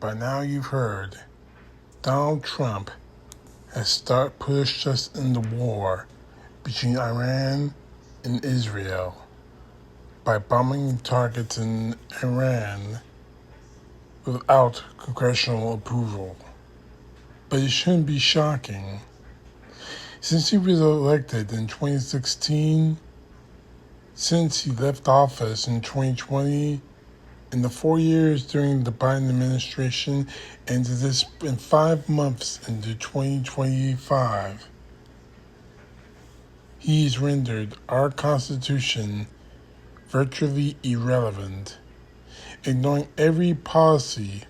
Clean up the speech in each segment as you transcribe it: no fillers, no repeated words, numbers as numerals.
by now you've heard, Donald Trump has pushed us into war between Iran and Israel by bombing targets in Iran without congressional approval. But it shouldn't be shocking. Since he was elected in 2016, since he left office in 2020, in the 4 years during the Biden administration, and in 5 months into 2025, he's rendered our Constitution virtually irrelevant, ignoring every policy,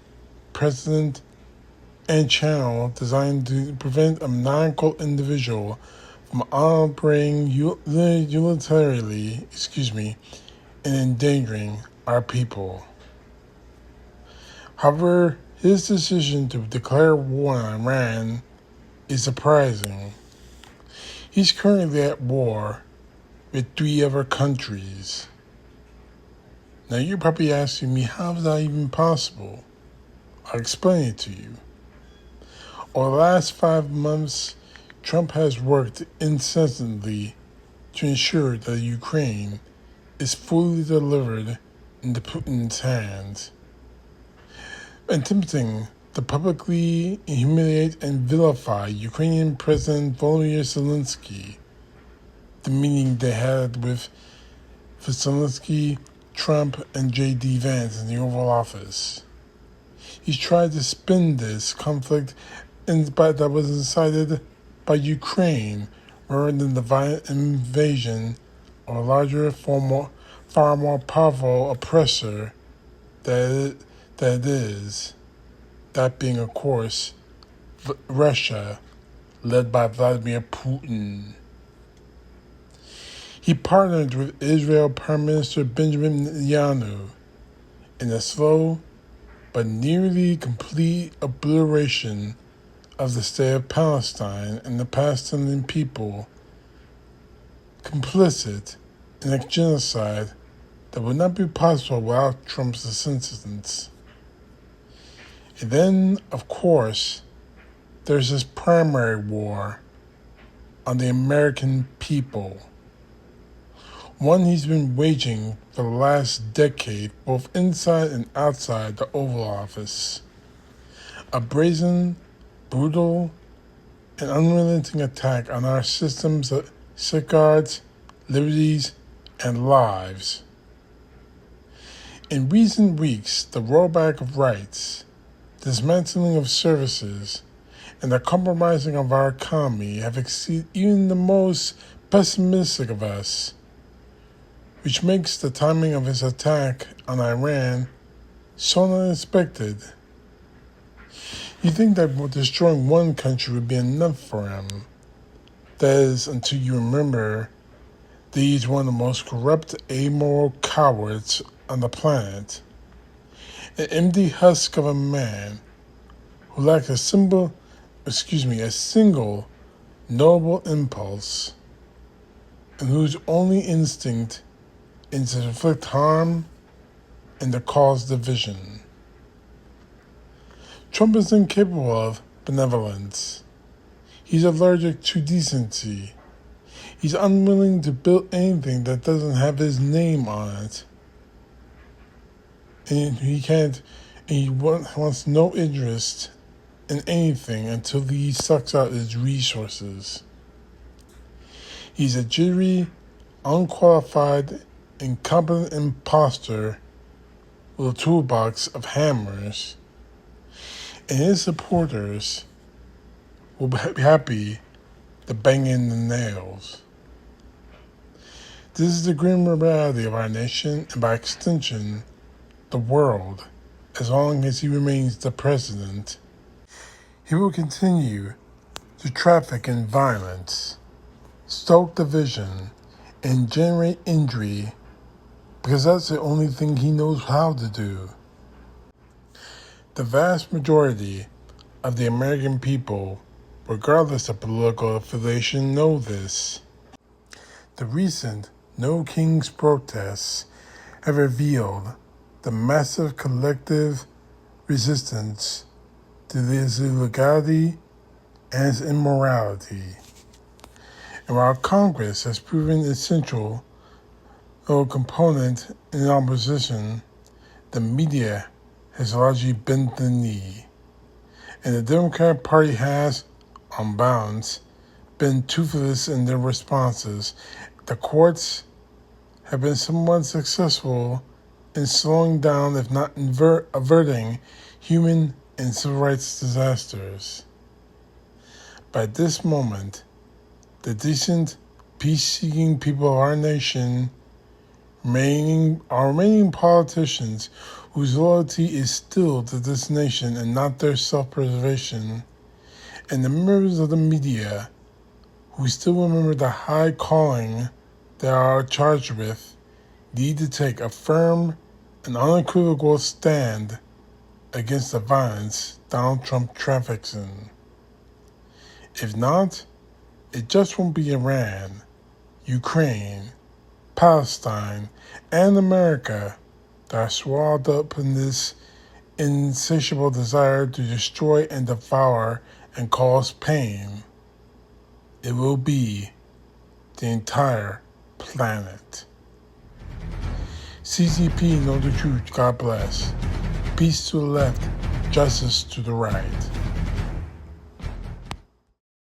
precedent, and channel designed to prevent a maniacal individual from operating unilaterally, and endangering our people. However, his decision to declare war on Iran is surprising. He's currently at war with 3 other countries. Now you're probably asking me, how is that even possible? I'll explain it to you. Over the last 5 months, Trump has worked incessantly to ensure that Ukraine is fully delivered into Putin's hands, attempting to publicly humiliate and vilify Ukrainian President Volodymyr Zelensky. The meeting they had with Zelensky, Trump, and J.D. Vance in the Oval Office. He's tried to spin this conflict that was incited by Ukraine rather than the violent invasion of a larger, far more powerful oppressor that it is. That being, of course, Russia, led by Vladimir Putin. He partnered with Israel Prime Minister Benjamin Netanyahu in a slow but nearly complete obliteration of the state of Palestine and the Palestinian people, complicit in a genocide that would not be possible without Trump's assistance. And then, of course, there's this primary war on the American people, one he's been waging for the last decade, both inside and outside the Oval Office. A brazen, brutal, and unrelenting attack on our systems that safeguards, liberties, and lives. In recent weeks, the rollback of rights, dismantling of services, and the compromising of our economy have exceeded even the most pessimistic of us, which makes the timing of his attack on Iran so unexpected. You think that destroying one country would be enough for him. That is, until you remember that he's one of the most corrupt, amoral cowards on the planet. An empty husk of a man who lacks a single noble impulse, and whose only instinct is to inflict harm and to cause division. Trump is incapable of benevolence. He's allergic to decency. He's unwilling to build anything that doesn't have his name on it. And he wants no interest in anything until he sucks out his resources. He's a jittery, unqualified, incompetent imposter with a toolbox of hammers, and his supporters will be happy to bang in the nails. This is the grim reality of our nation, and by extension, the world, as long as he remains the president. He will continue to traffic in violence, stoke division, and generate injury, because that's the only thing he knows how to do. The vast majority of the American people, regardless of political affiliation, know this. The recent No Kings protests have revealed the massive collective resistance to this illegality and its immorality. And while Congress has proven essential a component in opposition, the media has largely bent the knee. And the Democratic Party has, on balance, been toothless in their responses. The courts have been somewhat successful in slowing down, if not averting, human and civil rights disasters. But at this moment, the decent, peace-seeking people of our nation, remaining politicians whose loyalty is still to this nation and not their self-preservation, and the members of the media who still remember the high calling they are charged with, need to take a firm and unequivocal stand against the violence Donald Trump traffics in. If not, it just won't be Iran, Ukraine, Palestine, and America that are swallowed up in this insatiable desire to destroy and devour and cause pain. It will be the entire planet. CTP, know the truth. God bless. Peace to the left, justice to the right.